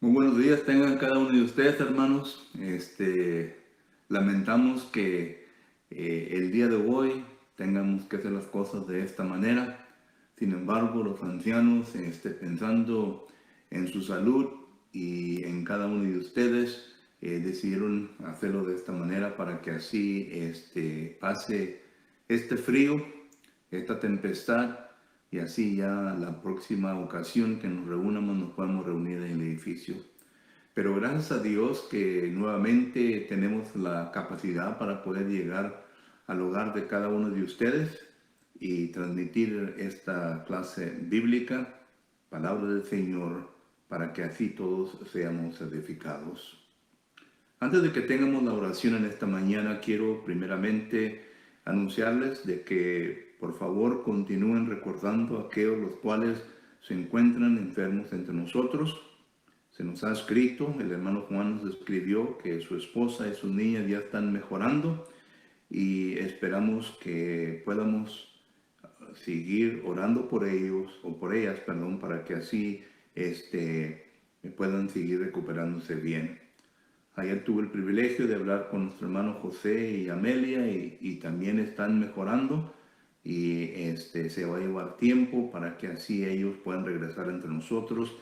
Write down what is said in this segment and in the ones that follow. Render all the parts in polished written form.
Muy buenos días tengan cada uno de ustedes, hermanos. Lamentamos que el día de hoy tengamos que hacer las cosas de esta manera. Sin embargo, los ancianos, pensando en su salud y en cada uno de ustedes, decidieron hacerlo de esta manera para que así pase este frío, esta tempestad, y así ya la próxima ocasión que nos reunamos nos podemos reunir en el edificio. Pero gracias a Dios que nuevamente tenemos la capacidad para poder llegar al hogar de cada uno de ustedes y transmitir esta clase bíblica, palabra del Señor, para que así todos seamos edificados. Antes de que tengamos la oración en esta mañana, quiero primeramente anunciarles de que por favor continúen recordando a aquellos los cuales se encuentran enfermos entre nosotros. Se nos ha escrito, el hermano Juan nos escribió que su esposa y sus niñas ya están mejorando y esperamos que podamos seguir orando por ellos o por ellas, perdón, para que así puedan seguir recuperándose bien. Ayer tuve el privilegio de hablar con nuestro hermano José y Amelia y también están mejorando y se va a llevar tiempo para que así ellos puedan regresar entre nosotros,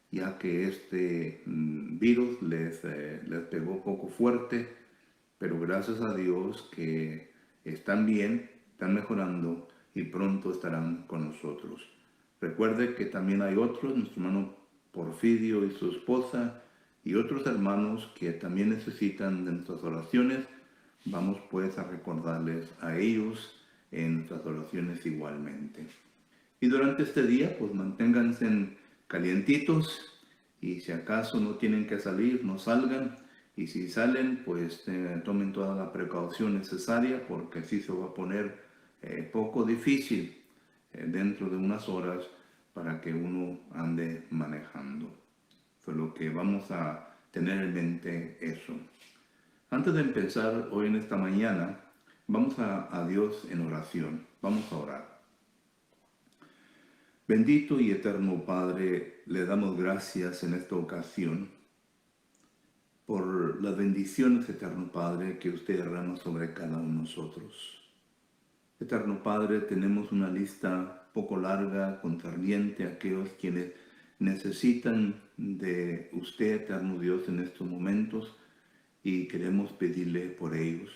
ya que este virus les pegó poco fuerte, pero gracias a Dios que están bien, están mejorando y pronto estarán con nosotros. Recuerde que también hay otros, nuestro hermano Porfirio y su esposa y otros hermanos que también necesitan de nuestras oraciones. Vamos pues a recordarles a ellos en nuestras oraciones igualmente. Y durante este día pues manténganse calientitos y si acaso no tienen que salir, no salgan. Y si salen, pues tomen toda la precaución necesaria porque así se va a poner poco difícil dentro de unas horas para que uno ande manejando. Por lo que vamos a tener en mente eso. Antes de empezar hoy en esta mañana, vamos a Dios en oración. Vamos a orar. Bendito y eterno Padre, le damos gracias en esta ocasión por las bendiciones, eterno Padre, que usted derrama sobre cada uno de nosotros. Eterno Padre, tenemos una lista poco larga concerniente a aquellos quienes necesitan de usted, eterno Dios, en estos momentos y queremos pedirle por ellos.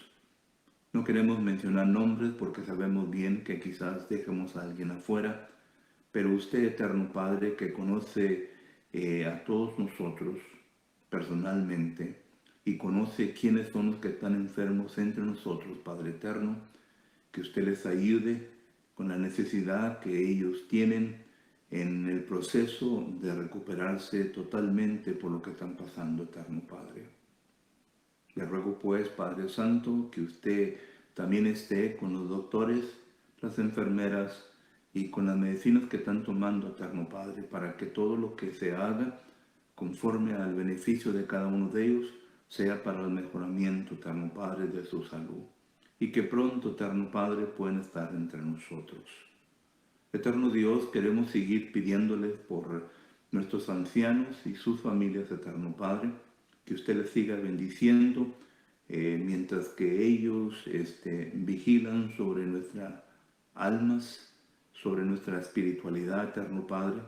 No queremos mencionar nombres porque sabemos bien que quizás dejemos a alguien afuera, pero usted, eterno Padre, que conoce a todos nosotros personalmente y conoce quiénes son los que están enfermos entre nosotros, Padre eterno, que usted les ayude con la necesidad que ellos tienen en el proceso de recuperarse totalmente por lo que están pasando, eterno Padre. Le ruego pues, Padre Santo, que usted también esté con los doctores, las enfermeras y con las medicinas que están tomando, eterno Padre, para que todo lo que se haga conforme al beneficio de cada uno de ellos sea para el mejoramiento, eterno Padre, de su salud. Y que pronto, eterno Padre, puedan estar entre nosotros. Eterno Dios, queremos seguir pidiéndoles por nuestros ancianos y sus familias, eterno Padre, que usted les siga bendiciendo mientras que ellos vigilan sobre nuestras almas, sobre nuestra espiritualidad, eterno Padre,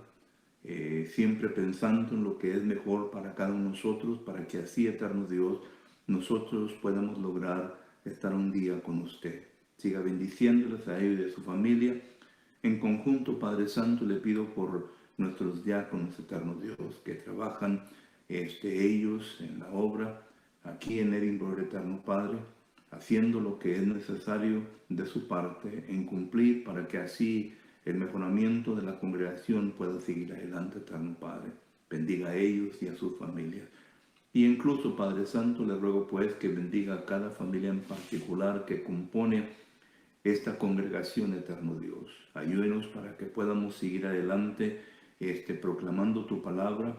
siempre pensando en lo que es mejor para cada uno de nosotros, para que así, eterno Dios, nosotros podamos lograr estar un día con usted. Siga bendiciéndoles a ellos y a su familia. En conjunto, Padre Santo, le pido por nuestros diáconos, eterno Dios, que trabajan ellos en la obra, aquí en Edinburgh, eterno Padre, haciendo lo que es necesario de su parte en cumplir para que así el mejoramiento de la congregación pueda seguir adelante, eterno Padre. Bendiga a ellos y a sus familias. Y incluso, Padre Santo, le ruego pues que bendiga a cada familia en particular que compone esta congregación, eterno Dios. Ayúdenos para que podamos seguir adelante proclamando tu palabra,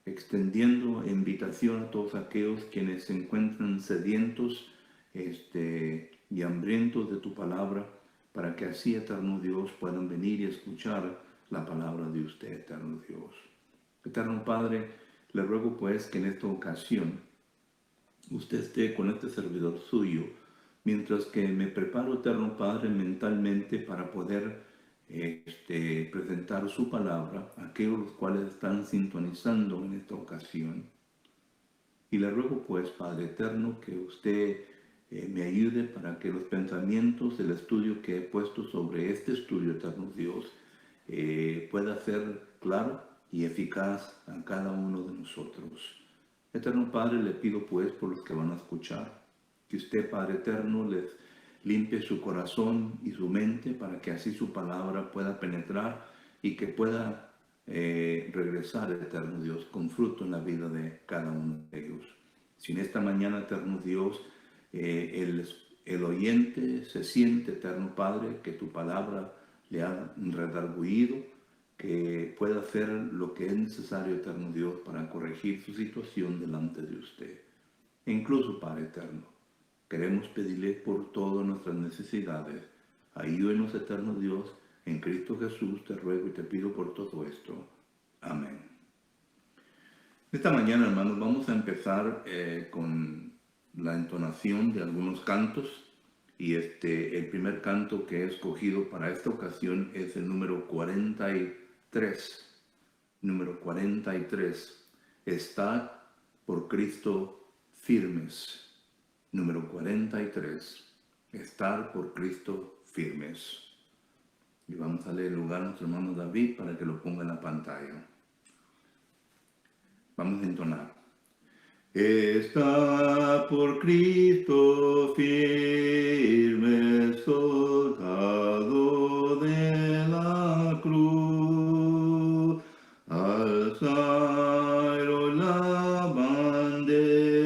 extendiendo invitación a todos aquellos quienes se encuentran sedientos y hambrientos de tu palabra, para que así, eterno Dios, puedan venir y escuchar la palabra de usted, eterno Dios. Eterno Padre, Le ruego pues que en esta ocasión usted esté con este servidor suyo, mientras que me preparo, Eterno Padre, mentalmente para poder presentar su palabra a aquellos los cuales están sintonizando en esta ocasión. Y le ruego pues, Padre Eterno, que usted me ayude para que los pensamientos, el estudio que he puesto sobre este estudio, Eterno Dios, pueda ser claro y eficaz a cada uno de nosotros. Eterno Padre, le pido pues por los que van a escuchar, que usted, Padre Eterno, les limpie su corazón y su mente para que así su palabra pueda penetrar y que pueda regresar, Eterno Dios, con fruto en la vida de cada uno de ellos. Si en esta mañana, Eterno Dios, el oyente se siente, Eterno Padre, que tu palabra le ha redarguido, que pueda hacer lo que es necesario, Eterno Dios, para corregir su situación delante de usted. E incluso, Padre Eterno, queremos pedirle por todas nuestras necesidades. Ayúdenos, Eterno Dios, en Cristo Jesús te ruego y te pido por todo esto. Amén. Esta mañana, hermanos, vamos a empezar con la entonación de algunos cantos. Y el primer canto que he escogido para esta ocasión es el número 43. Número 43. Estad por Cristo firmes. Número 43. Estar por Cristo firmes. Y vamos a leer el lugar a nuestro hermano David para que lo ponga en la pantalla. Vamos a entonar. Está por Cristo firme, soldado de la cruz, alzar la bandera,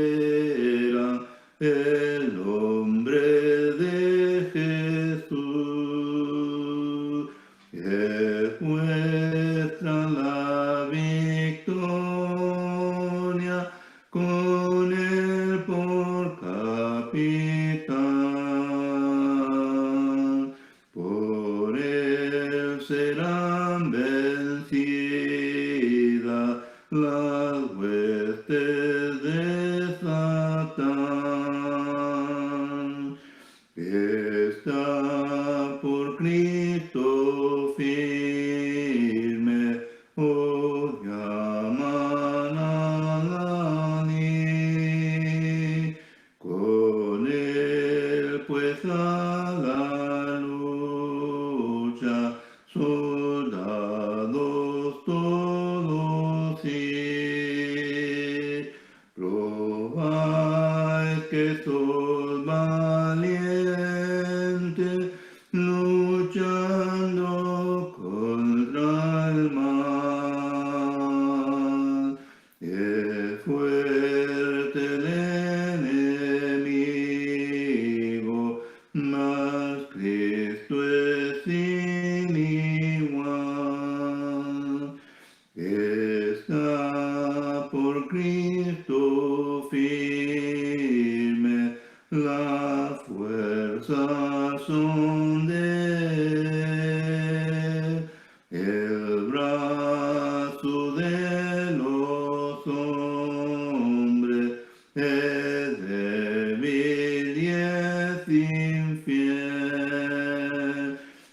el nombre de Jesús, es vuestra la victoria, con él por capitán, por él serán vencidas las huestes de Satán. Está por Cristo firme, oh llaman a la ley, con él pues a la lucha, soldados todos sí, probáis que sois valientes, luchando contra el mal. Es fuerte el enemigo, mas Cristo es sin igual. Está por Cristo firme, las fuerzas son de él, el brazo de los hombres es débil y es infiel.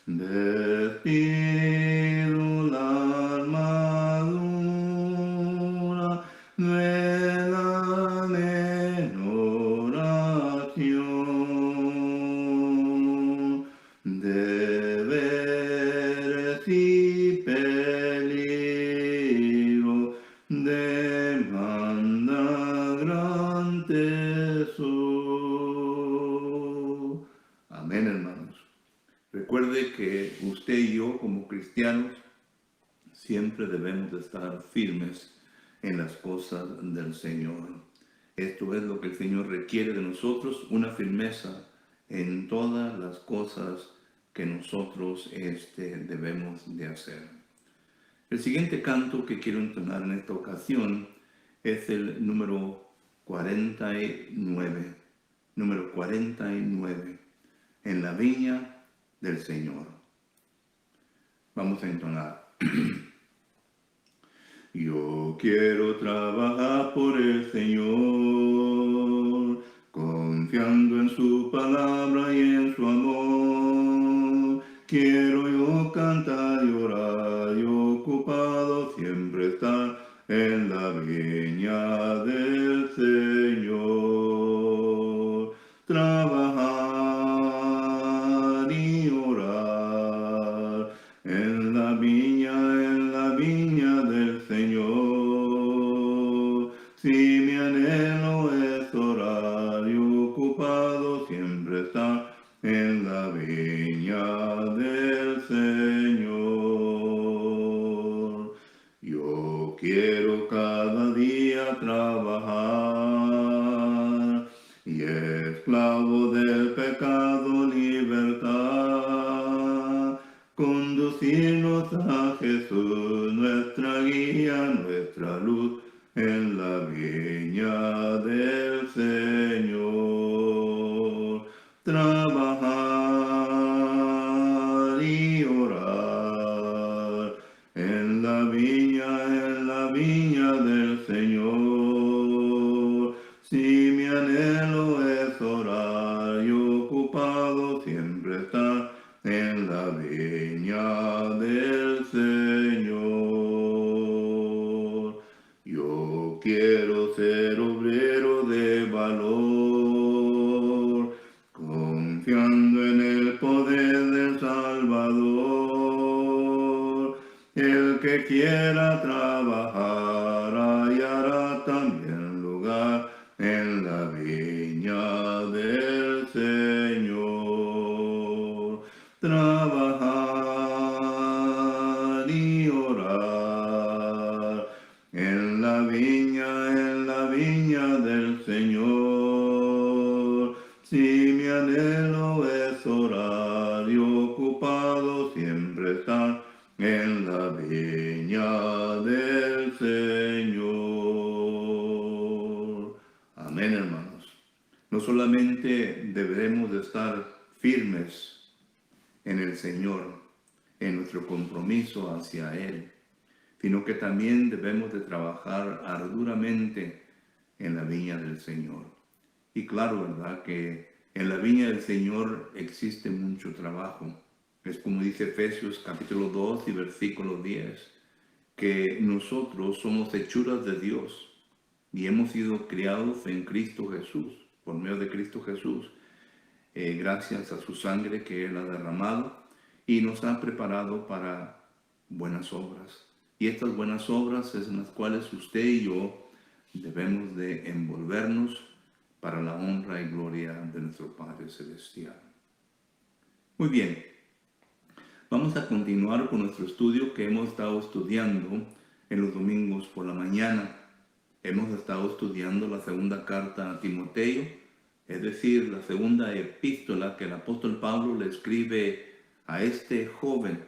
Vestido la armadura de la oración, deberes y peligro, demanda gran tesoro. Amén, hermanos. Recuerde que usted y yo, como cristianos, siempre debemos de estar firmes en las cosas del Señor. Esto es lo que el Señor requiere de nosotros, una firmeza en todas las cosas que nosotros debemos de hacer. El siguiente canto que quiero entonar en esta ocasión es el número 49. Número 49. En la viña del Señor. Vamos a entonar. Yo quiero trabajar por el Señor, confiando en su palabra y en su amor. Quiero yo cantar y orar y ocupado siempre estar en la viña del Señor. Trabajar y orar en la viña del Señor. Si mi anhelo es orar y ocupado siempre estar en la viña del Señor. Yo quiero cada día trabajar y esclavo del pecado libertad, conducirnos a Jesús, nuestra guía, nuestra luz, en la viña del Señor. Trabajar y orar en la viña del Señor. Si mi anhelo es orar y ocupado siempre está en la viña del Señor. Yo quiero ser obrero de valor, confiando en el poder del Salvador. El que quiera trabajar hallará también lugar en la viña del Señor. Trabajar y orar en la viña del Señor. Si mi anhelo es orar y ocupado siempre estar en la viña del Señor. Amén, hermanos. No solamente deberemos de estar firmes en el Señor, en nuestro compromiso hacia Él, sino que también debemos de trabajar arduamente en la viña del Señor. Y claro, ¿verdad? Que en la viña del Señor existe mucho trabajo. Es como dice Efesios capítulo 2 y versículo 10, que nosotros somos hechuras de Dios y hemos sido criados en Cristo Jesús, por medio de Cristo Jesús, gracias a su sangre que Él ha derramado y nos ha preparado para buenas obras. Y estas buenas obras es en las cuales usted y yo debemos de envolvernos para la honra y gloria de nuestro Padre Celestial. Muy bien, vamos a continuar con nuestro estudio que hemos estado estudiando en los domingos por la mañana. Hemos estado estudiando la segunda carta a Timoteo, es decir, la segunda epístola que el apóstol Pablo le escribe a este joven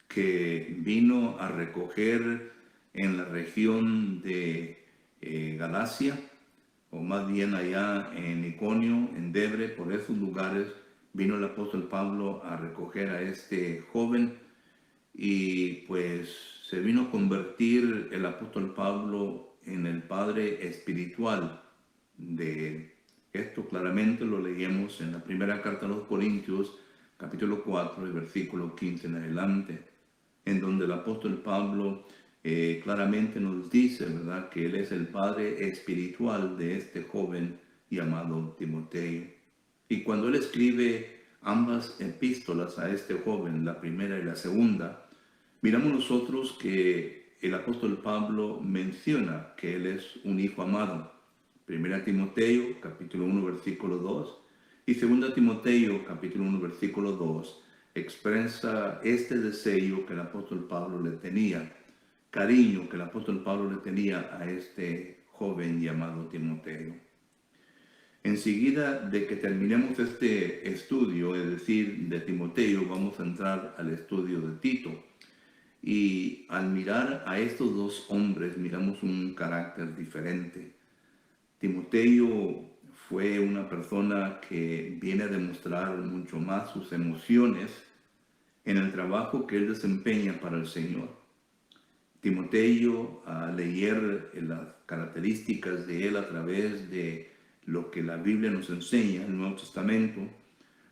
que vino a recoger en la región de Galacia, o más bien allá en Iconio, en Debre, por esos lugares, vino el apóstol Pablo a recoger a este joven y pues se vino a convertir el apóstol Pablo en el padre espiritual de él. Esto claramente lo leemos en la primera carta a los Corintios, capítulo 4, y versículo 15 en adelante, en donde el apóstol Pablo claramente nos dice, ¿verdad?, que él es el padre espiritual de este joven llamado Timoteo. Y cuando él escribe ambas epístolas a este joven, la primera y la segunda, miramos nosotros que el apóstol Pablo menciona que él es un hijo amado. Primera Timoteo, capítulo 1, versículo 2, y segunda Timoteo, capítulo 1, versículo 2, expresa este deseo que el apóstol Pablo le tenía, cariño que el apóstol Pablo le tenía a este joven llamado Timoteo. Enseguida de que terminemos este estudio, es decir, de Timoteo, vamos a entrar al estudio de Tito. Y al mirar a estos dos hombres, miramos un carácter diferente. Timoteo fue una persona que viene a demostrar mucho más sus emociones en el trabajo que él desempeña para el Señor. Timoteo, al leer las características de él a través de lo que la Biblia nos enseña, el Nuevo Testamento,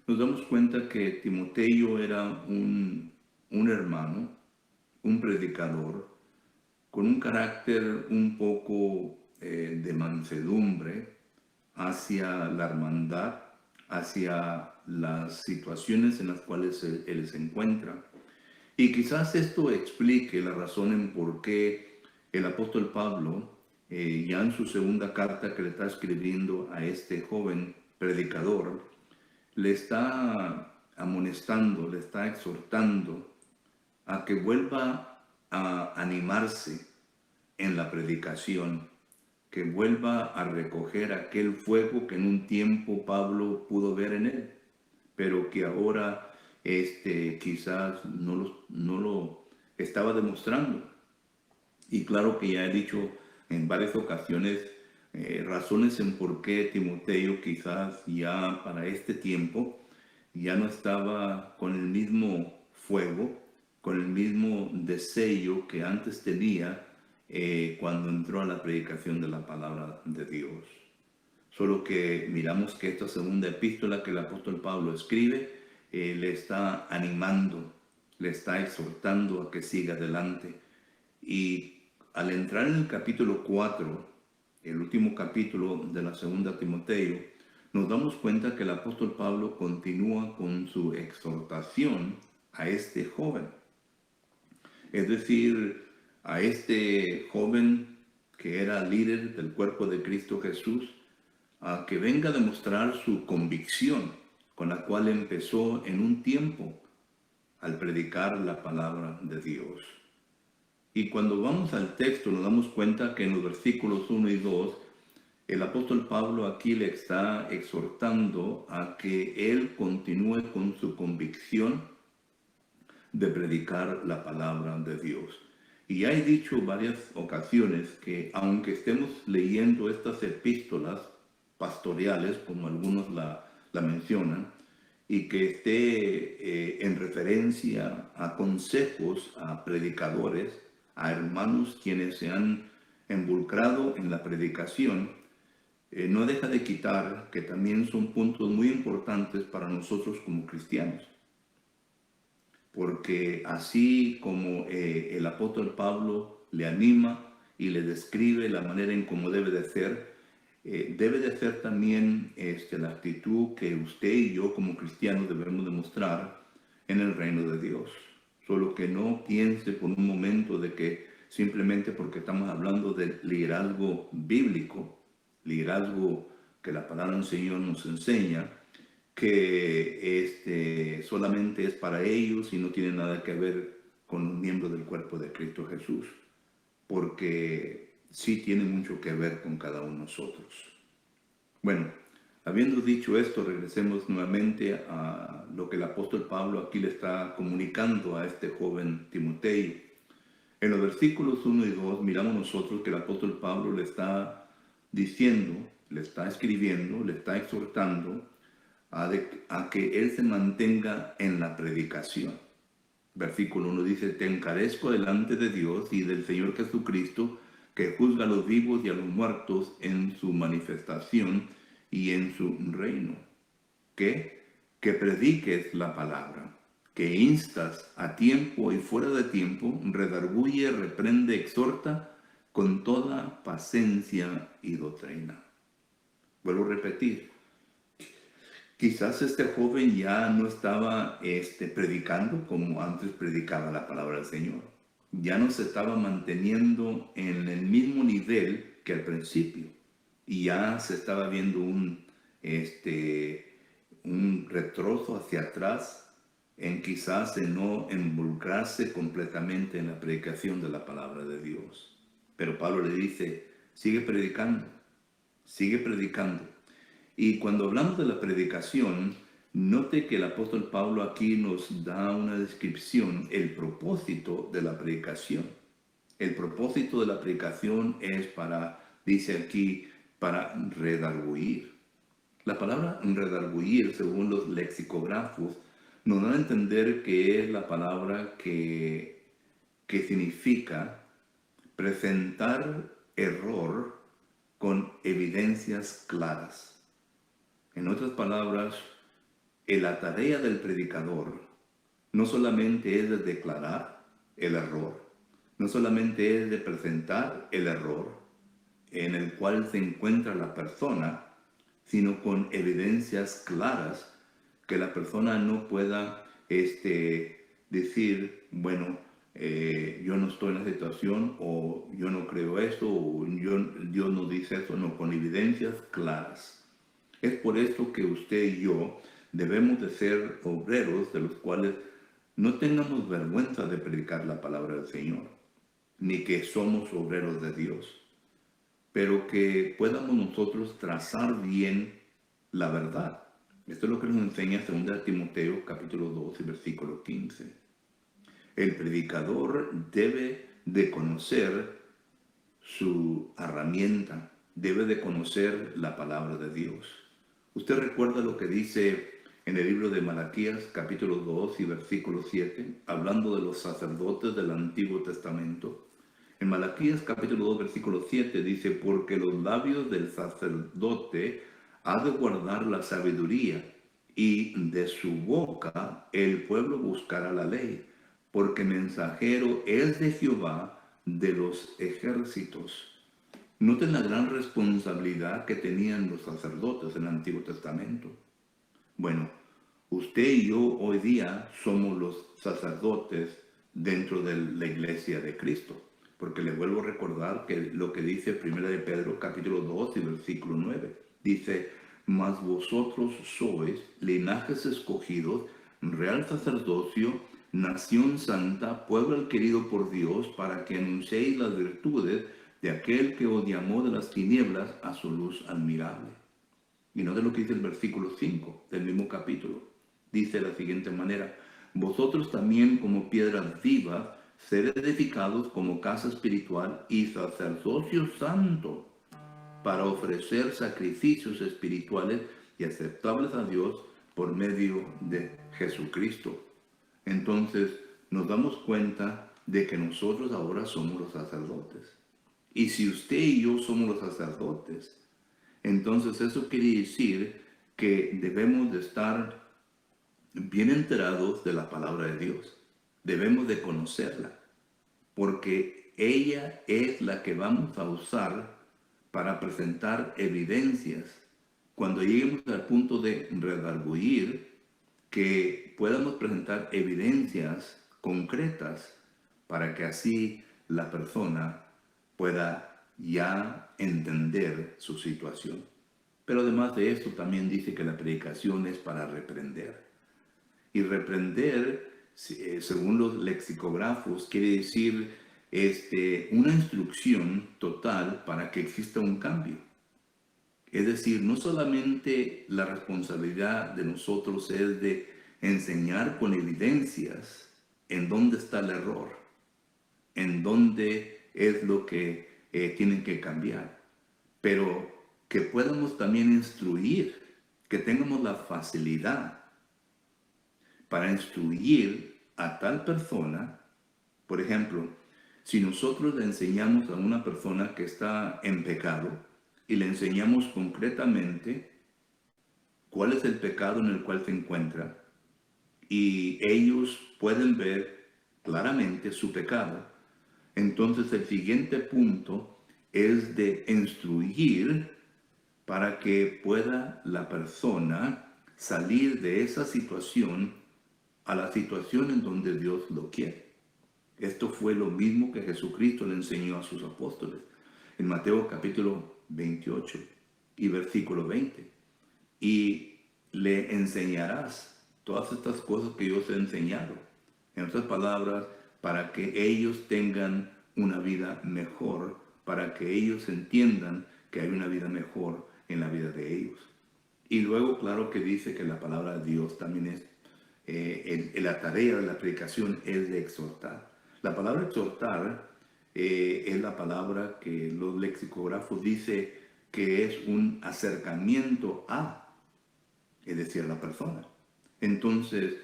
nos damos cuenta que Timoteo era un hermano, un predicador, con un carácter un poco de mansedumbre hacia la hermandad, hacia las situaciones en las cuales él se encuentra. Y quizás esto explique la razón en por qué el apóstol Pablo, ya en su segunda carta que le está escribiendo a este joven predicador, le está amonestando, le está exhortando a que vuelva a animarse en la predicación, que vuelva a recoger aquel fuego que en un tiempo Pablo pudo ver en él, pero que ahora quizás no lo estaba demostrando. Y claro que ya he dicho en varias ocasiones razones en por qué Timoteo quizás ya para este tiempo ya no estaba con el mismo fuego, con el mismo deseo que antes tenía cuando entró a la predicación de la palabra de Dios. Solo que miramos que esta segunda epístola que el apóstol Pablo escribe le está animando, le está exhortando a que siga adelante. Y al entrar en el capítulo 4, el último capítulo de la segunda Timoteo, nos damos cuenta que el apóstol Pablo continúa con su exhortación a este joven. Es decir, a este joven que era líder del cuerpo de Cristo Jesús, a que venga a demostrar su convicción con la cual empezó en un tiempo al predicar la palabra de Dios. Y cuando vamos al texto nos damos cuenta que en los versículos 1 y 2, el apóstol Pablo aquí le está exhortando a que él continúe con su convicción de predicar la palabra de Dios. Y ya he dicho varias ocasiones que aunque estemos leyendo estas epístolas pastoriales, como algunos la mencionan, y que esté en referencia a consejos, a predicadores, a hermanos quienes se han involucrado en la predicación, no deja de quitar que también son puntos muy importantes para nosotros como cristianos. Porque así como el apóstol Pablo le anima y le describe la manera en cómo debe de ser también la actitud que usted y yo como cristianos debemos demostrar en el reino de Dios. Solo que no piense por un momento de que simplemente porque estamos hablando de liderazgo bíblico, liderazgo que la palabra del Señor nos enseña, que solamente es para ellos y no tiene nada que ver con los miembros del cuerpo de Cristo Jesús, porque sí tiene mucho que ver con cada uno de nosotros. Bueno, habiendo dicho esto, regresemos nuevamente a lo que el apóstol Pablo aquí le está comunicando a este joven Timoteo. En los versículos 1 y 2 miramos nosotros que el apóstol Pablo le está diciendo, le está escribiendo, le está exhortando a que él se mantenga en la predicación. Versículo 1 dice: te encarezco delante de Dios y del Señor Jesucristo, que juzga a los vivos y a los muertos en su manifestación y en su reino. Que prediques la palabra, que instas a tiempo y fuera de tiempo, redarguye, reprende, exhorta con toda paciencia y doctrina. Vuelvo a repetir. Quizás este joven ya no estaba predicando como antes predicaba la palabra del Señor. Ya no se estaba manteniendo en el mismo nivel que al principio. Y ya se estaba viendo un retrozo hacia atrás en quizás en no involucrarse completamente en la predicación de la palabra de Dios. Pero Pablo le dice: sigue predicando, sigue predicando. Y cuando hablamos de la predicación, note que el apóstol Pablo aquí nos da una descripción, el propósito de la predicación. El propósito de la predicación es dice aquí, para redarguir. La palabra redarguir, según los lexicógrafos, nos da a entender que es la palabra que significa presentar error con evidencias claras. En otras palabras, la tarea del predicador no solamente es de declarar el error, no solamente es de presentar el error en el cual se encuentra la persona, sino con evidencias claras que la persona no pueda decir, bueno, yo no estoy en la situación, o yo no creo esto, o Dios no dice eso, no, con evidencias claras. Es por esto que usted y yo debemos de ser obreros de los cuales no tengamos vergüenza de predicar la palabra del Señor, ni que somos obreros de Dios, pero que podamos nosotros trazar bien la verdad. Esto es lo que nos enseña 2 Timoteo capítulo 2 y versículo 15. El predicador debe de conocer su herramienta, debe de conocer la palabra de Dios. Usted recuerda lo que dice en el libro de Malaquías capítulo 2 y versículo 7, hablando de los sacerdotes del Antiguo Testamento. En Malaquías capítulo 2 versículo 7 dice, porque los labios del sacerdote ha de guardar la sabiduría, y de su boca el pueblo buscará la ley, porque mensajero es de Jehová de los ejércitos. Noten la gran responsabilidad que tenían los sacerdotes en el Antiguo Testamento. Bueno, usted y yo hoy día somos los sacerdotes dentro de la iglesia de Cristo. Porque le vuelvo a recordar que lo que dice 1 de Pedro capítulo 2 y versículo 9. Dice, mas vosotros sois linajes escogidos, real sacerdocio, nación santa, pueblo adquirido por Dios, para que anunciéis las virtudes de aquel que os llamó de las tinieblas a su luz admirable. Y no de lo que dice el versículo 5 del mismo capítulo. Dice de la siguiente manera, vosotros también como piedras vivas, ser edificados como casa espiritual y sacerdocio santo, para ofrecer sacrificios espirituales y aceptables a Dios por medio de Jesucristo. Entonces nos damos cuenta de que nosotros ahora somos los sacerdotes. Y si usted y yo somos los sacerdotes, entonces eso quiere decir que debemos de estar bien enterados de la palabra de Dios. Debemos de conocerla, porque ella es la que vamos a usar para presentar evidencias. Cuando lleguemos al punto de redarguir, que podamos presentar evidencias concretas para que así la persona pueda ya entender su situación. Pero además de esto también dice que la predicación es para reprender. Y reprender, según los lexicógrafos, quiere decir una instrucción total para que exista un cambio. Es decir, no solamente la responsabilidad de nosotros es de enseñar con evidencias en dónde está el error, en dónde es lo que tienen que cambiar, pero que podamos también instruir, que tengamos la facilidad para instruir a tal persona. Por ejemplo, si nosotros le enseñamos a una persona que está en pecado y le enseñamos concretamente cuál es el pecado en el cual se encuentra, y ellos pueden ver claramente su pecado, entonces el siguiente punto es de instruir para que pueda la persona salir de esa situación a la situación en donde Dios lo quiere. Esto fue lo mismo que Jesucristo le enseñó a sus apóstoles en Mateo capítulo 28 y versículo 20. Y le enseñarás todas estas cosas que yo os he enseñado. En otras palabras, para que ellos tengan una vida mejor, para que ellos entiendan que hay una vida mejor en la vida de ellos. Y luego, claro que dice que la palabra de Dios también es, la tarea de la predicación es de exhortar. La palabra exhortar es la palabra que los lexicógrafos dicen que es un acercamiento a, es decir, a la persona. Entonces,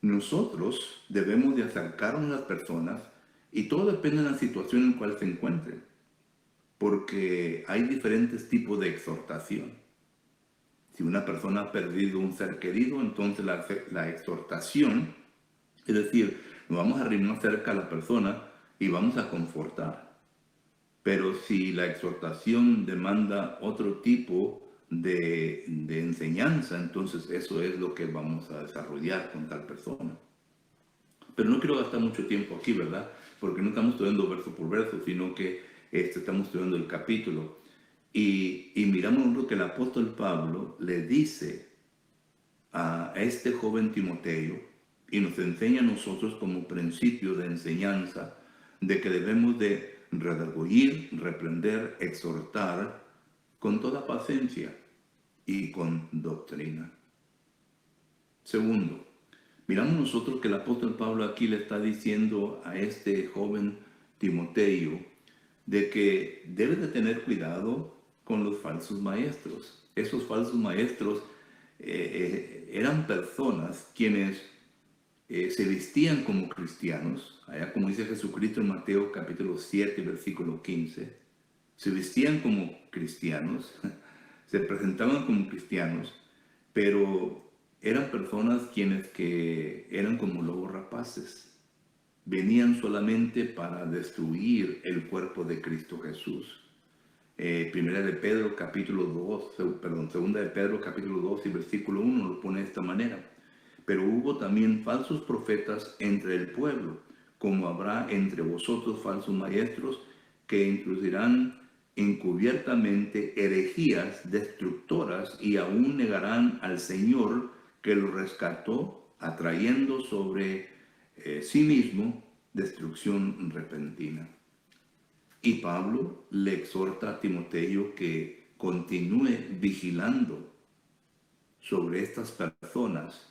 nosotros debemos de acercarnos a las personas Y todo depende de la situación en la cual se encuentren, porque hay diferentes tipos de exhortación. Si una persona ha perdido un ser querido, entonces la exhortación, es decir, nos vamos a arrimar cerca a la persona y vamos a confortar. Pero si la exhortación demanda otro tipo de enseñanza, entonces eso es lo que vamos a desarrollar con tal persona. Pero no quiero gastar mucho tiempo aquí, ¿verdad? Porque no estamos estudiando verso por verso, sino que estamos estudiando el capítulo. Y miramos lo que el apóstol Pablo le dice a este joven Timoteo y nos enseña a nosotros como principio de enseñanza de que debemos de redarguir, reprender, exhortar con toda paciencia y con doctrina. Segundo, miramos nosotros que el apóstol Pablo aquí le está diciendo a este joven Timoteo de que debe de tener cuidado con los falsos maestros. Esos falsos maestros eran personas quienes se vestían como cristianos, allá como dice Jesucristo en Mateo capítulo 7, versículo 15, se vestían como cristianos, se presentaban como cristianos, pero eran personas quienes que eran como lobos rapaces. Venían solamente para destruir el cuerpo de Cristo Jesús. Primera de Pedro capítulo 2, segunda de Pedro capítulo 2 y versículo 1 lo pone de esta manera. Pero hubo también falsos profetas entre el pueblo, como habrá entre vosotros falsos maestros que introducirán encubiertamente herejías destructoras y aún negarán al Señor que lo rescató, atrayendo sobre sí mismo destrucción repentina. Y Pablo le exhorta a Timoteo que continúe vigilando sobre estas personas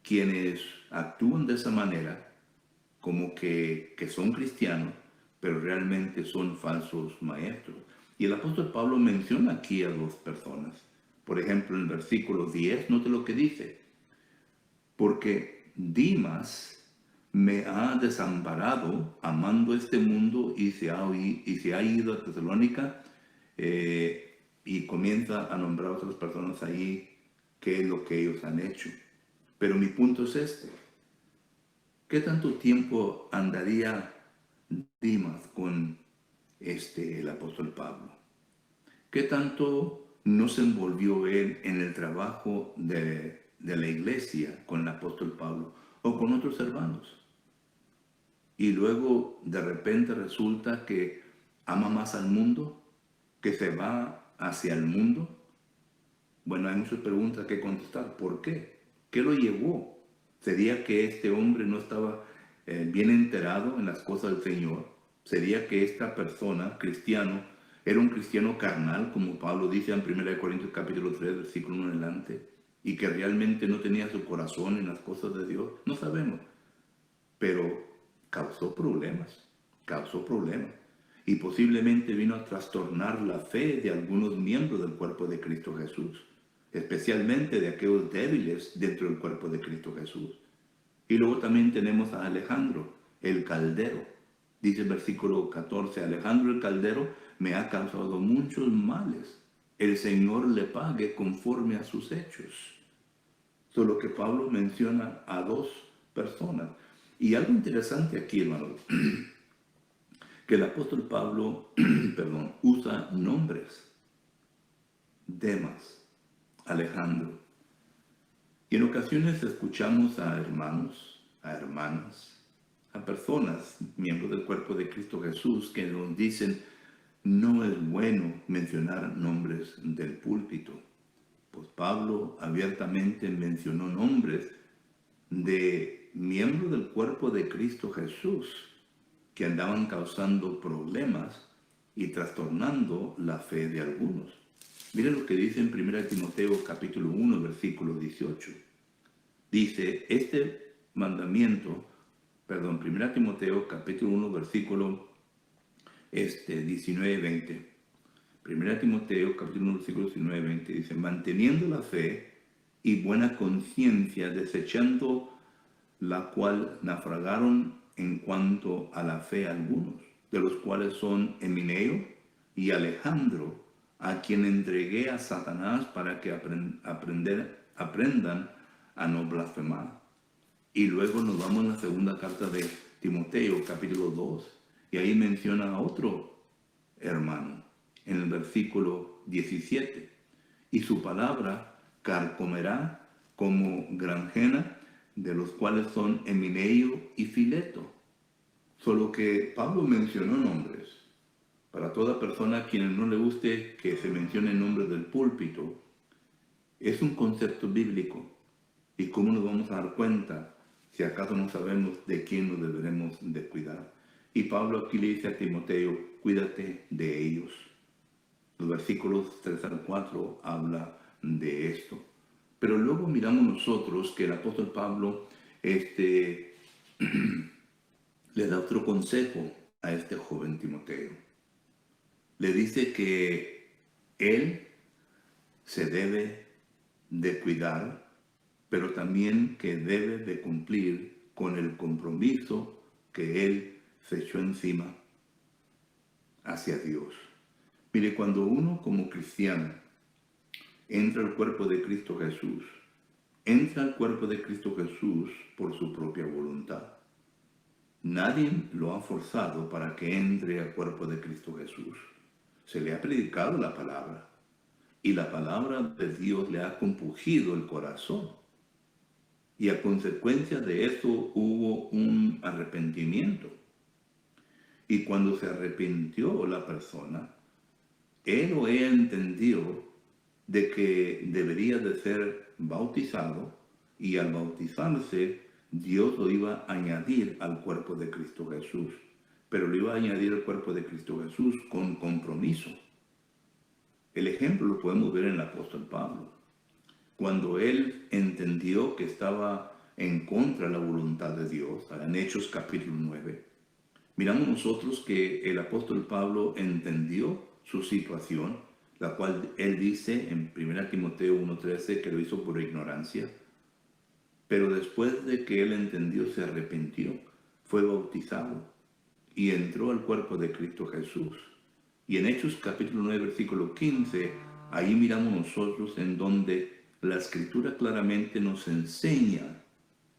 quienes actúan de esa manera, como que son cristianos, pero realmente son falsos maestros. Y el apóstol Pablo menciona aquí a dos personas. Por ejemplo, en el versículo 10, note lo que dice. Porque Dimas me ha desamparado amando este mundo y se ha ido a Tesalónica, y comienza a nombrar a otras personas ahí qué es lo que ellos han hecho. Pero mi punto es este. ¿Qué tanto tiempo andaría Dimas con el apóstol Pablo? ¿Qué tanto no se envolvió él en el trabajo de la iglesia con el apóstol Pablo o con otros hermanos? Y luego de repente resulta que ama más al mundo, que se va hacia el mundo. Bueno, hay muchas preguntas que contestar. ¿Por qué? ¿Qué lo llevó? ¿Sería que este hombre no estaba bien enterado en las cosas del Señor? ¿Sería que esta persona, cristiano, era un cristiano carnal, como Pablo dice en 1 Corintios capítulo 3, versículo 1 en adelante, y que realmente no tenía su corazón en las cosas de Dios? No sabemos, pero causó problemas, y posiblemente vino a trastornar la fe de algunos miembros del cuerpo de Cristo Jesús, especialmente de aquellos débiles dentro del cuerpo de Cristo Jesús. Y luego también tenemos a Alejandro, el caldero. Dice el versículo 14, Alejandro el caldero me ha causado muchos males. El Señor le pague conforme a sus hechos. Solo que Pablo menciona a dos personas. Y algo interesante aquí, hermanos, que el apóstol Pablo, usa nombres. Demas, Alejandro. Y en ocasiones escuchamos a hermanos, a hermanas, a personas, miembros del cuerpo de Cristo Jesús, que nos dicen, no es bueno mencionar nombres del púlpito. Pues Pablo abiertamente mencionó nombres de miembros del cuerpo de Cristo Jesús que andaban causando problemas y trastornando la fe de algunos. Miren lo que dice en 1 Timoteo capítulo 1, versículo 18. Dice, este mandamiento, 1 Timoteo capítulo 1, versículo 19 y 20. 1 Timoteo capítulo 1, versículo 19 y 20 dice, manteniendo la fe y buena conciencia, desechando la cual naufragaron en cuanto a la fe algunos, de los cuales son Emineo y Alejandro, a quien entregué a Satanás para que aprendan a no blasfemar. Y luego nos vamos a la segunda carta de Timoteo, capítulo 2, y ahí menciona a otro hermano, en el versículo 17. Y su palabra carcomerá como granjena, de los cuales son Emineo y Fileto. Solo que Pablo mencionó nombres. Para toda persona a quien no le guste que se mencione el nombre del púlpito, es un concepto bíblico. ¿Y cómo nos vamos a dar cuenta si acaso no sabemos de quién nos deberemos de cuidar? Y Pablo aquí le dice a Timoteo, cuídate de ellos. Los versículos 3 al 4 habla de esto. Pero luego miramos nosotros que el apóstol Pablo le da otro consejo a este joven Timoteo. Le dice que él se debe de cuidar, pero también que debe de cumplir con el compromiso que él se echó encima hacia Dios. Mire, cuando uno como cristiano entra al cuerpo de Cristo Jesús, entra al cuerpo de Cristo Jesús por su propia voluntad. Nadie lo ha forzado para que entre al cuerpo de Cristo Jesús. Se le ha predicado la palabra y la palabra de Dios le ha compungido el corazón. Y a consecuencia de eso hubo un arrepentimiento. Y cuando se arrepintió la persona, él o ella entendió de que debería de ser bautizado, y al bautizarse Dios lo iba a añadir al cuerpo de Cristo Jesús, pero lo iba a añadir al cuerpo de Cristo Jesús con compromiso. El ejemplo lo podemos ver en el apóstol Pablo. Cuando él entendió que estaba en contra de la voluntad de Dios, en Hechos capítulo 9, miramos nosotros que el apóstol Pablo entendió su situación, la cual él dice en 1 Timoteo 1:13 que lo hizo por ignorancia. Pero después de que él entendió, se arrepintió, fue bautizado y entró al cuerpo de Cristo Jesús. Y en Hechos capítulo 9, versículo 15, ahí miramos nosotros en donde la Escritura claramente nos enseña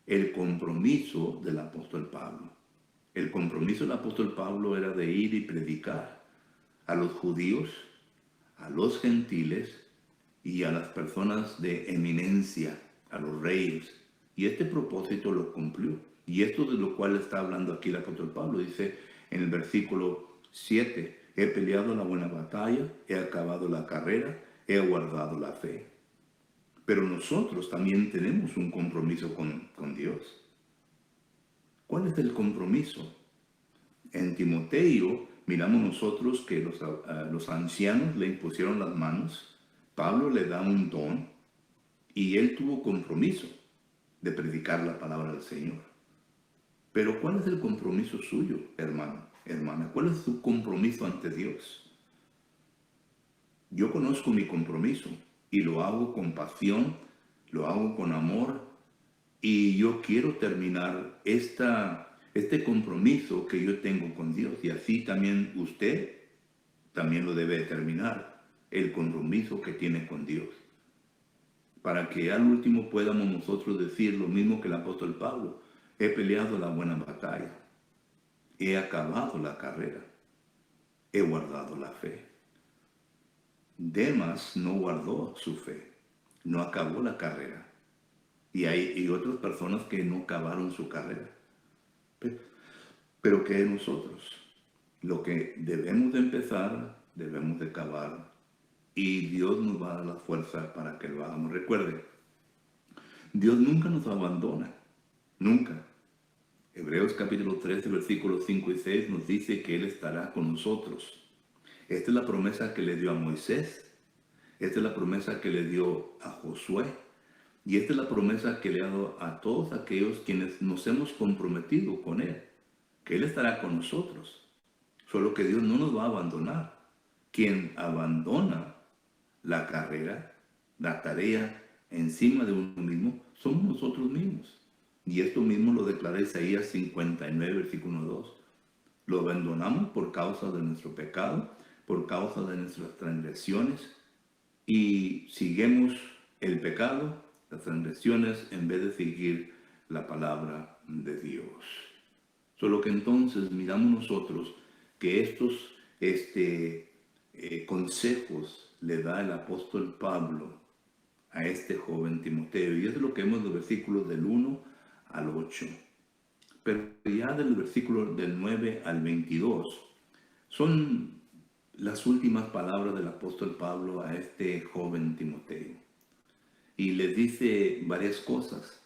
el compromiso del apóstol Pablo. El compromiso del apóstol Pablo era de ir y predicar a los judíos, a los gentiles y a las personas de eminencia, a los reyes. Y este propósito lo cumplió. Y esto de lo cual está hablando aquí el apóstol Pablo, dice en el versículo 7, he peleado la buena batalla, he acabado la carrera, he guardado la fe. Pero nosotros también tenemos un compromiso con Dios. ¿Cuál es el compromiso? En Timoteo miramos nosotros que los ancianos le impusieron las manos, Pablo le da un don y él tuvo compromiso de predicar la palabra del Señor. Pero ¿cuál es el compromiso suyo, hermano, hermana? ¿Cuál es su compromiso ante Dios? Yo conozco mi compromiso y lo hago con pasión, lo hago con amor, y yo quiero terminar este compromiso que yo tengo con Dios, y así también usted también lo debe terminar, el compromiso que tiene con Dios, para que al último podamos nosotros decir lo mismo que el apóstol Pablo: he peleado la buena batalla, he acabado la carrera, he guardado la fe. Demas no guardó su fe, no acabó la carrera. Y hay otras personas que no acabaron su carrera. Pero ¿qué nosotros? Lo que debemos de empezar, debemos de acabar. Y Dios nos va a dar la fuerza para que lo hagamos. Recuerde, Dios nunca nos abandona. Nunca. Hebreos capítulo 13, versículos 5 y 6 nos dice que Él estará con nosotros. Esta es la promesa que le dio a Moisés. Esta es la promesa que le dio a Josué. Y esta es la promesa que le ha dado a todos aquellos quienes nos hemos comprometido con Él, que Él estará con nosotros. Solo que Dios no nos va a abandonar. Quien abandona la carrera, la tarea encima de uno mismo, somos nosotros mismos. Y esto mismo lo declara Isaías 59, versículo 2. Lo abandonamos por causa de nuestro pecado, por causa de nuestras transgresiones, y seguimos el pecado, las transgresiones, en vez de seguir la palabra de Dios. Solo que entonces miramos nosotros que estos consejos le da el apóstol Pablo a este joven Timoteo. Y es lo que vemos en los versículos del 1 al 8. Pero ya del versículo del 9 al 22 son las últimas palabras del apóstol Pablo a este joven Timoteo. Y les dice varias cosas.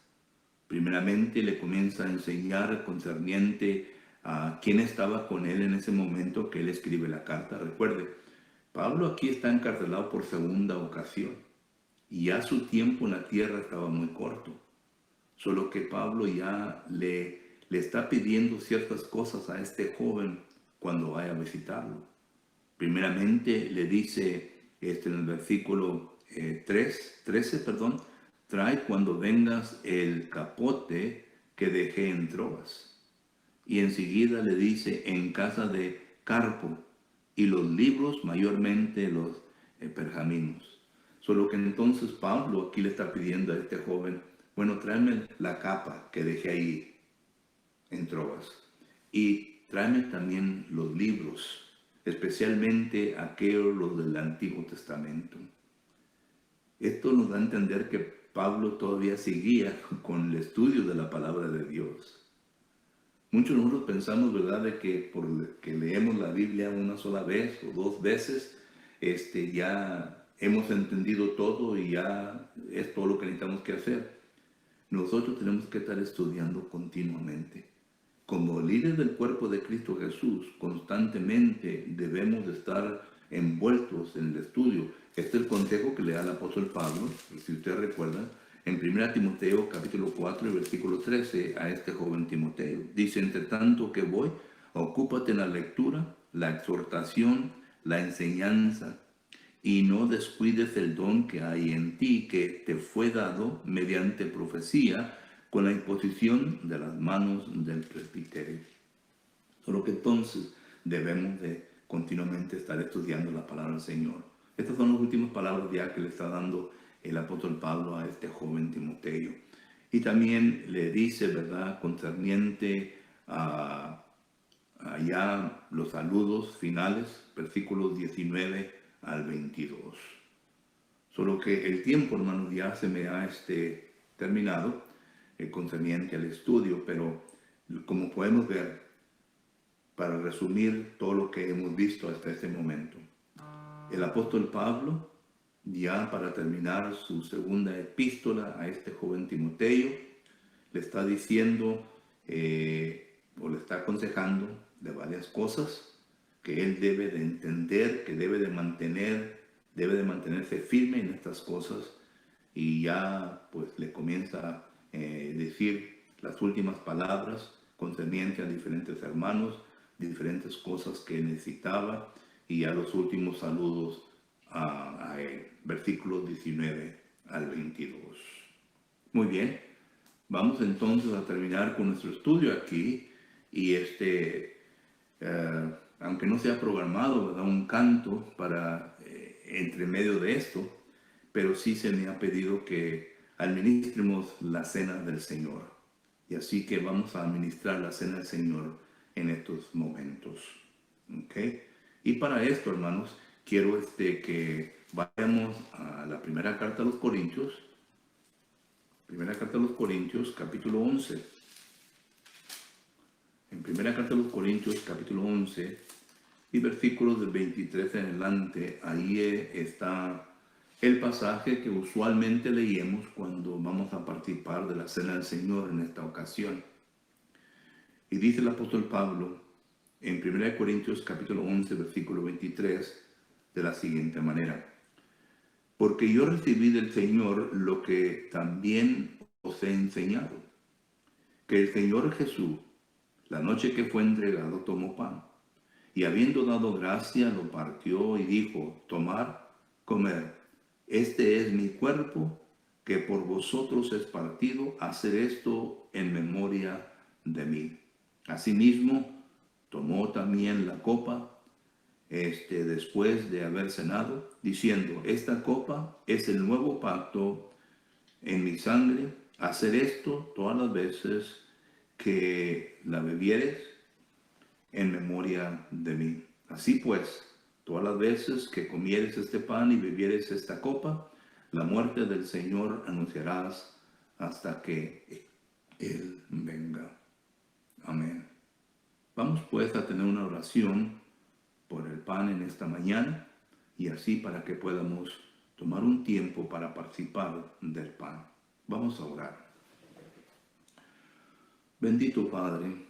Primeramente le comienza a enseñar concerniente a quién estaba con él en ese momento que él escribe la carta. Recuerde, Pablo aquí está encarcelado por segunda ocasión y ya su tiempo en la tierra estaba muy corto. Solo que Pablo ya le está pidiendo ciertas cosas a este joven cuando vaya a visitarlo. Primeramente le dice en el versículo 13, trae cuando vengas el capote que dejé en Troas. Y enseguida le dice en casa de Carpo y los libros, mayormente los pergaminos. Solo que entonces Pablo aquí le está pidiendo a este joven, bueno, tráeme la capa que dejé ahí en Troas y tráeme también los libros, especialmente aquellos los del Antiguo Testamento. Esto nos da a entender que Pablo todavía seguía con el estudio de la palabra de Dios. Muchos de nosotros pensamos, ¿verdad?, de que por que leemos la Biblia una sola vez o dos veces, ya hemos entendido todo y ya es todo lo que necesitamos que hacer. Nosotros tenemos que estar estudiando continuamente. Como líderes del cuerpo de Cristo Jesús, constantemente debemos de estar envueltos en el estudio. Este es el consejo que le da el apóstol Pablo, si usted recuerda, en 1 Timoteo capítulo 4 y versículo 13 a este joven Timoteo. Dice, entre tanto que voy, ocúpate en la lectura, la exhortación, la enseñanza, y no descuides el don que hay en ti, que te fue dado mediante profecía, con la imposición de las manos del presbiterio. Solo que entonces debemos de continuamente estar estudiando la palabra del Señor. Estas son las últimas palabras ya que le está dando el apóstol Pablo a este joven Timoteo. Y también le dice, ¿verdad?, concerniente a ya los saludos finales, versículos 19 al 22. Solo que el tiempo, hermanos, ya se me ha terminado concerniente al estudio, pero como podemos ver, para resumir todo lo que hemos visto hasta este momento, el apóstol Pablo, ya para terminar su segunda epístola a este joven Timoteo, le está diciendo o le está aconsejando de varias cosas que él debe de entender, que debe de mantenerse firme en estas cosas, y ya pues le comienza a decir las últimas palabras concernientes a diferentes hermanos, diferentes cosas que necesitaba, y a los últimos saludos a él, versículos 19 al 22. Muy bien, vamos entonces a terminar con nuestro estudio aquí, y aunque no sea programado, ¿verdad?, un canto para entre medio de esto, pero sí se me ha pedido que administremos la cena del Señor. Y así que vamos a administrar la cena del Señor en estos momentos. ¿Ok? Y para esto, hermanos, quiero que vayamos a la primera carta a los Corintios. Primera carta a los Corintios, capítulo 11. En primera carta a los Corintios, capítulo 11, y versículos del 23 en adelante, ahí está el pasaje que usualmente leemos cuando vamos a participar de la cena del Señor en esta ocasión. Y dice el apóstol Pablo en 1 Corintios capítulo 11, versículo 23, de la siguiente manera: porque yo recibí del Señor lo que también os he enseñado, que el Señor Jesús, la noche que fue entregado, tomó pan, y habiendo dado gracia, lo partió y dijo: tomad, comed, este es mi cuerpo que por vosotros es partido, hacer esto en memoria de mí. Asimismo, tomó también la copa después de haber cenado, diciendo, esta copa es el nuevo pacto en mi sangre. Hacer esto todas las veces que la bebieres en memoria de mí. Así pues, todas las veces que comieres este pan y bebieres esta copa, la muerte del Señor anunciarás hasta que Él venga. Amén. Vamos pues a tener una oración por el pan en esta mañana y así para que podamos tomar un tiempo para participar del pan. Vamos a orar. Bendito Padre,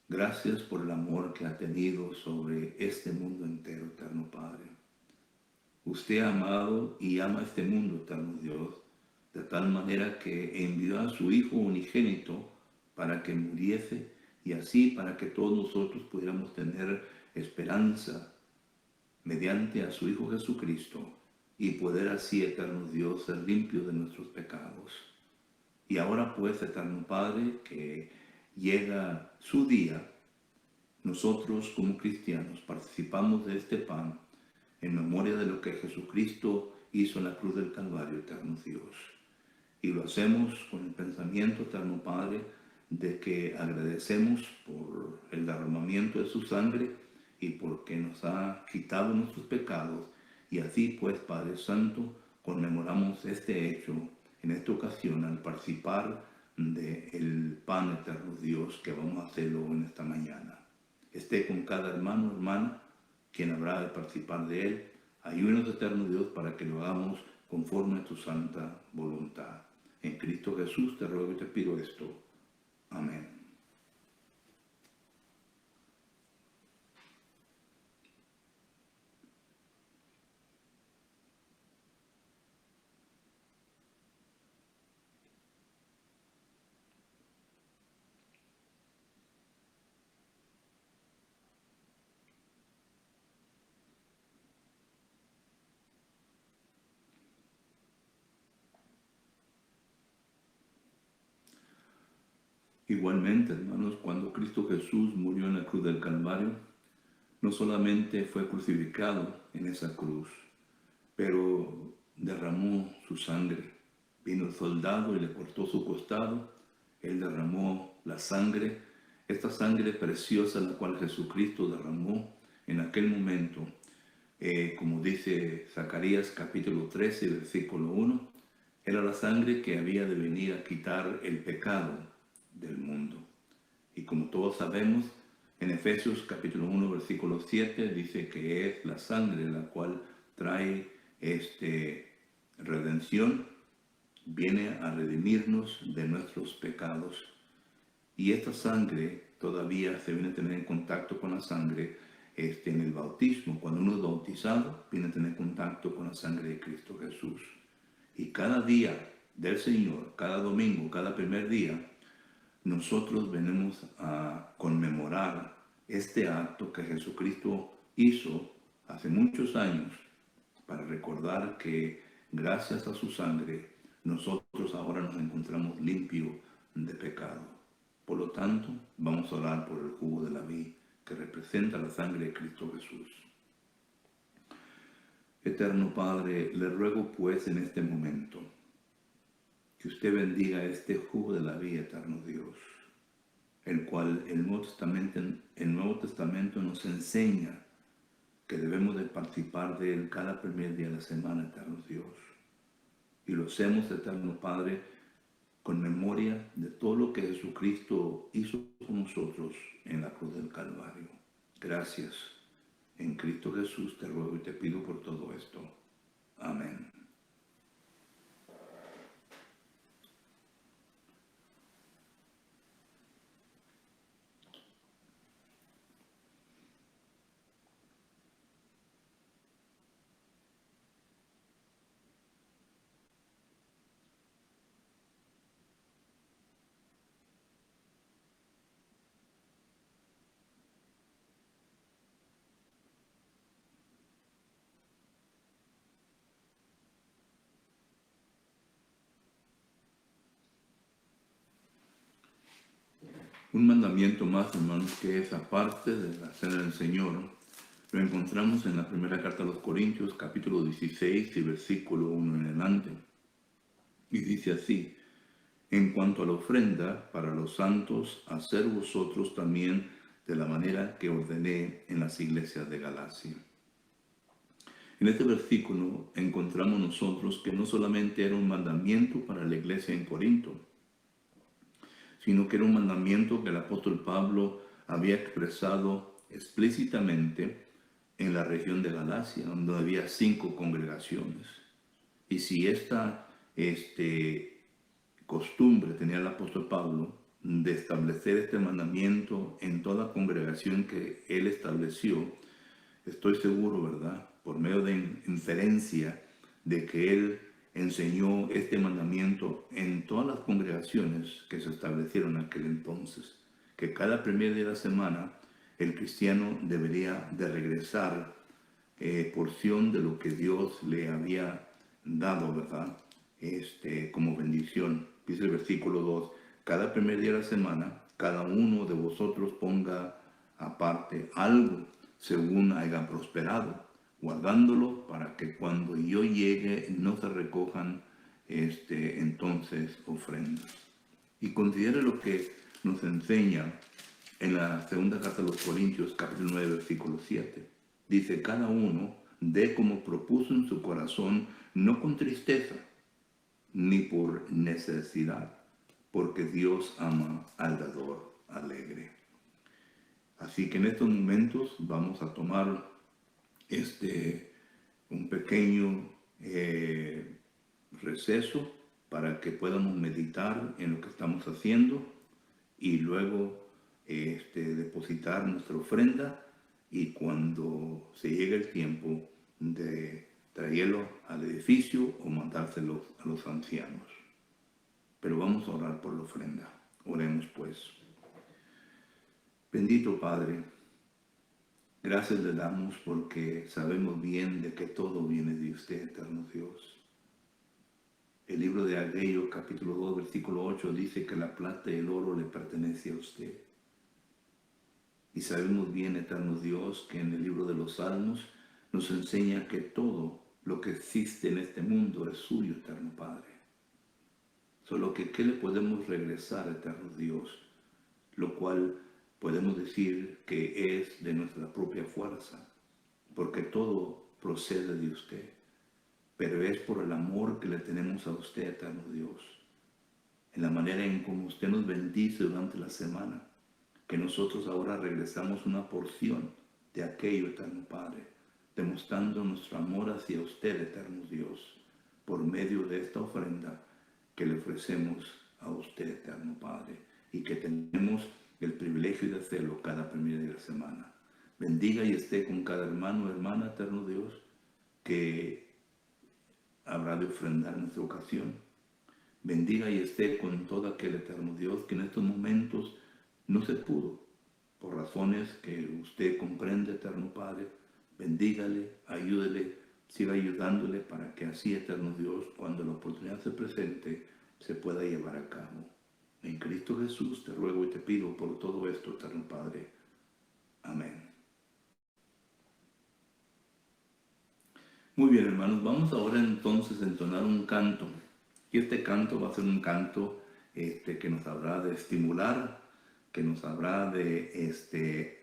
gracias por el amor que ha tenido sobre este mundo entero, eterno Padre. Usted ha amado y ama este mundo, eterno Dios, de tal manera que envió a su Hijo unigénito para que muriese y así para que todos nosotros pudiéramos tener esperanza mediante a su Hijo Jesucristo y poder así, eterno Dios, ser limpios de nuestros pecados. Y ahora pues, eterno Padre, que llega su día, nosotros como cristianos participamos de este pan en memoria de lo que Jesucristo hizo en la cruz del Calvario, eterno Dios. Y lo hacemos con el pensamiento, eterno Padre, de que agradecemos por el derramamiento de su sangre y porque nos ha quitado nuestros pecados. Y así pues, Padre Santo, conmemoramos este hecho en esta ocasión al participar del pan, eterno Dios, que vamos a hacerlo en esta mañana. Esté con cada hermano, hermana, quien habrá de participar de él. Ayúdanos, eterno Dios, para que lo hagamos conforme a tu santa voluntad. En Cristo Jesús te ruego y te pido esto. Amén. Igualmente, hermanos, cuando Cristo Jesús murió en la cruz del Calvario, no solamente fue crucificado en esa cruz, pero derramó su sangre. Vino el soldado y le cortó su costado. Él derramó la sangre, esta sangre preciosa la cual Jesucristo derramó en aquel momento. Como dice Zacarías capítulo 13, versículo 1, era la sangre que había de venir a quitar el pecado del mundo. Y como todos sabemos, en Efesios capítulo 1, versículo 7, dice que es la sangre la cual trae redención, viene a redimirnos de nuestros pecados. Y esta sangre todavía se viene a tener en contacto con la sangre en el bautismo. Cuando uno es bautizado, viene a tener contacto con la sangre de Cristo Jesús. Y cada día del Señor, cada domingo, cada primer día, nosotros venimos a conmemorar este acto que Jesucristo hizo hace muchos años para recordar que gracias a su sangre nosotros ahora nos encontramos limpios de pecado. Por lo tanto, vamos a orar por el jugo de la vid que representa la sangre de Cristo Jesús. Eterno Padre, le ruego pues en este momento que usted bendiga este jugo de la vid, eterno Dios, el cual el Nuevo Testamento nos enseña que debemos de participar de él cada primer día de la semana, eterno Dios. Y lo hacemos, eterno Padre, con memoria de todo lo que Jesucristo hizo con nosotros en la cruz del Calvario. Gracias. En Cristo Jesús te ruego y te pido por todo esto. Amén. Un mandamiento más, hermanos, que es aparte de la cena del Señor, lo encontramos en la primera carta a los Corintios, capítulo 16 y versículo 1 en adelante. Y dice así: en cuanto a la ofrenda para los santos, hacer vosotros también de la manera que ordené en las iglesias de Galacia. En este versículo encontramos nosotros que no solamente era un mandamiento para la iglesia en Corinto, sino que era un mandamiento que el apóstol Pablo había expresado explícitamente en la región de Galacia, donde había 5 congregaciones. Y si esta costumbre tenía el apóstol Pablo de establecer este mandamiento en toda congregación que él estableció, estoy seguro, ¿verdad?, por medio de inferencia, de que él enseñó este mandamiento en todas las congregaciones que se establecieron en aquel entonces, que cada primer día de la semana el cristiano debería de regresar porción de lo que Dios le había dado, ¿verdad?, como bendición. Dice el versículo 2, cada primer día de la semana, cada uno de vosotros ponga aparte algo según haya prosperado, guardándolo para que cuando yo llegue no se recojan entonces ofrendas. Y considere lo que nos enseña en la segunda carta de los Corintios, capítulo 9, versículo 7. Dice: cada uno dé como propuso en su corazón, no con tristeza, ni por necesidad, porque Dios ama al dador alegre. Así que en estos momentos vamos a tomar un pequeño receso para que podamos meditar en lo que estamos haciendo y luego depositar nuestra ofrenda, y cuando se llegue el tiempo de traerlo al edificio o mandárselo a los ancianos. Pero vamos a orar por la ofrenda. Oremos pues. Bendito Padre, gracias le damos porque sabemos bien de que todo viene de usted, eterno Dios. El libro de Ageo, capítulo 2, versículo 8, dice que la plata y el oro le pertenece a usted. Y sabemos bien, eterno Dios, que en el libro de los Salmos nos enseña que todo lo que existe en este mundo es suyo, eterno Padre. Solo que ¿qué le podemos regresar, eterno Dios? Lo cual podemos decir que es de nuestra propia fuerza, porque todo procede de usted, pero es por el amor que le tenemos a usted, eterno Dios, en la manera en cómo usted nos bendice durante la semana, que nosotros ahora regresamos una porción de aquello, eterno Padre, demostrando nuestro amor hacia usted, eterno Dios, por medio de esta ofrenda que le ofrecemos a usted, eterno Padre, y que tenemos el privilegio de hacerlo cada primer día de la semana. Bendiga y esté con cada hermano o hermana, eterno Dios, que habrá de ofrendar en esta ocasión. Bendiga y esté con todo aquel, eterno Dios, que en estos momentos no se pudo, por razones que usted comprende, eterno Padre. Bendígale, ayúdele, siga ayudándole para que así, eterno Dios, cuando la oportunidad se presente, se pueda llevar a cabo. En Cristo Jesús te ruego y te pido por todo esto, eterno Padre. Amén. Muy bien, hermanos, vamos ahora entonces a entonar un canto. Y este canto va a ser un canto que nos habrá de estimular, que nos habrá de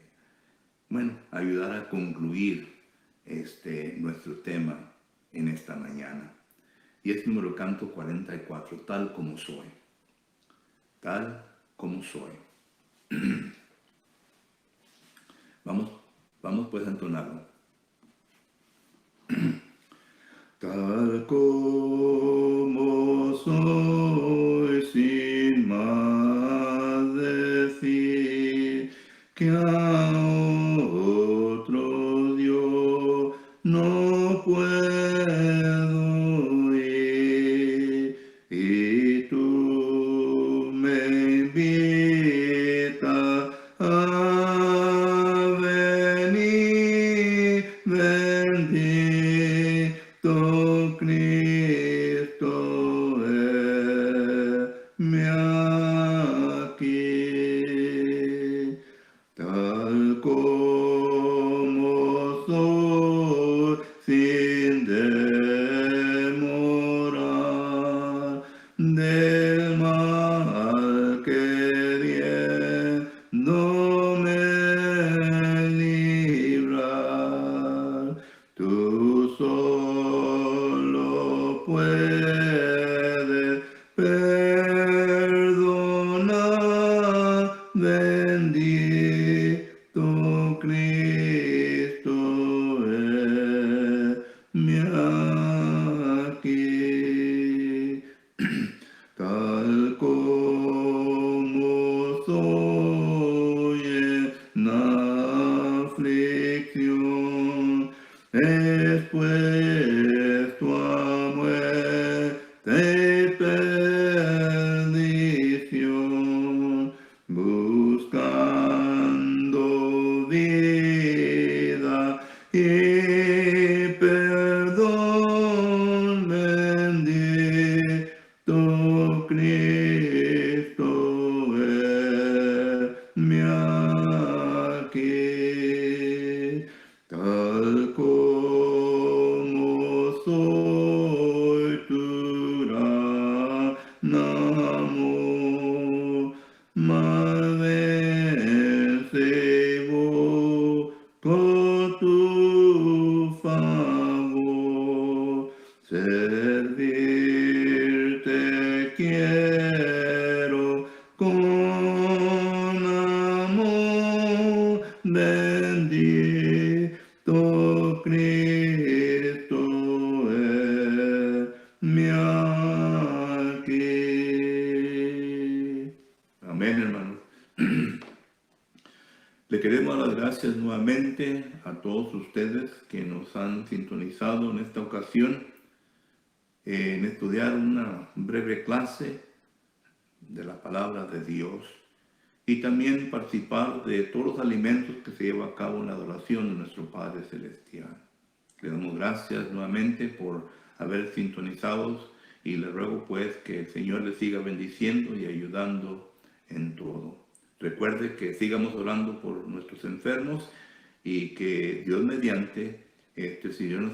ayudar a concluir nuestro tema en esta mañana. Y es número canto 44, tal como soy. Tal como soy. Vamos pues a entonarlo. Tal como soy, sin más decir que a otro Dios no puedo ir, y tú me invitas a venir, bendito Cristo, heme aquí. con tu favor, servirte quiero con amor, bendito Cristo es mi aquí. Amén, hermanos. Le queremos dar las gracias nuevamente a todos ustedes que nos han sintonizado en esta ocasión en estudiar una breve clase de la palabra de Dios y también participar de todos los alimentos que se lleva a cabo en la adoración de nuestro Padre Celestial. Le damos gracias nuevamente por haber sintonizado y le ruego pues que el Señor le siga bendiciendo y ayudando en todo. Recuerde que sigamos orando por nuestros enfermos y que Dios mediante, si Dios nos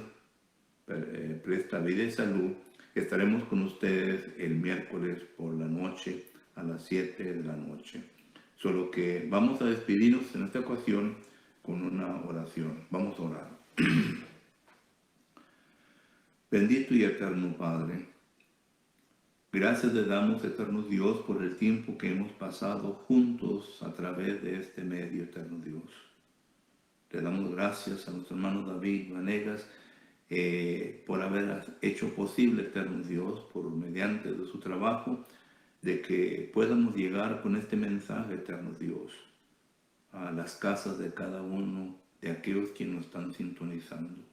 presta vida y salud, estaremos con ustedes el miércoles por la noche a las 7 de la noche. Solo que vamos a despedirnos en esta ocasión con una oración. Vamos a orar. Bendito y eterno Padre, gracias le damos, eterno Dios, por el tiempo que hemos pasado juntos a través de este medio, eterno Dios. Le damos gracias a nuestro hermano David Vanegas por haber hecho posible, eterno Dios, por mediante de su trabajo, de que podamos llegar con este mensaje, eterno Dios, a las casas de cada uno de aquellos que nos están sintonizando.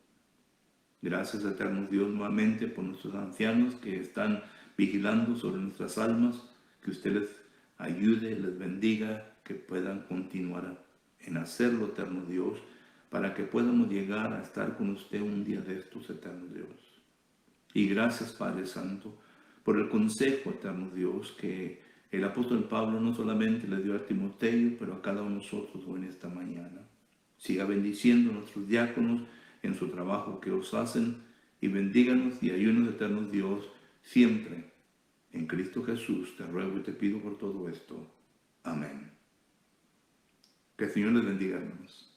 Gracias, eterno Dios, nuevamente por nuestros ancianos que están vigilando sobre nuestras almas, que usted les ayude, les bendiga, que puedan continuar en hacerlo, eterno Dios, para que podamos llegar a estar con usted un día de estos, eterno Dios. Y gracias, Padre Santo, por el consejo, eterno Dios, que el apóstol Pablo no solamente le dio a Timoteo, pero a cada uno de nosotros hoy en esta mañana. Siga bendiciendo a nuestros diáconos en su trabajo que os hacen, y bendíganos y ayúdanos, eterno Dios, siempre. En Cristo Jesús te ruego y te pido por todo esto. Amén. Que el Señor les bendiga, hermanos.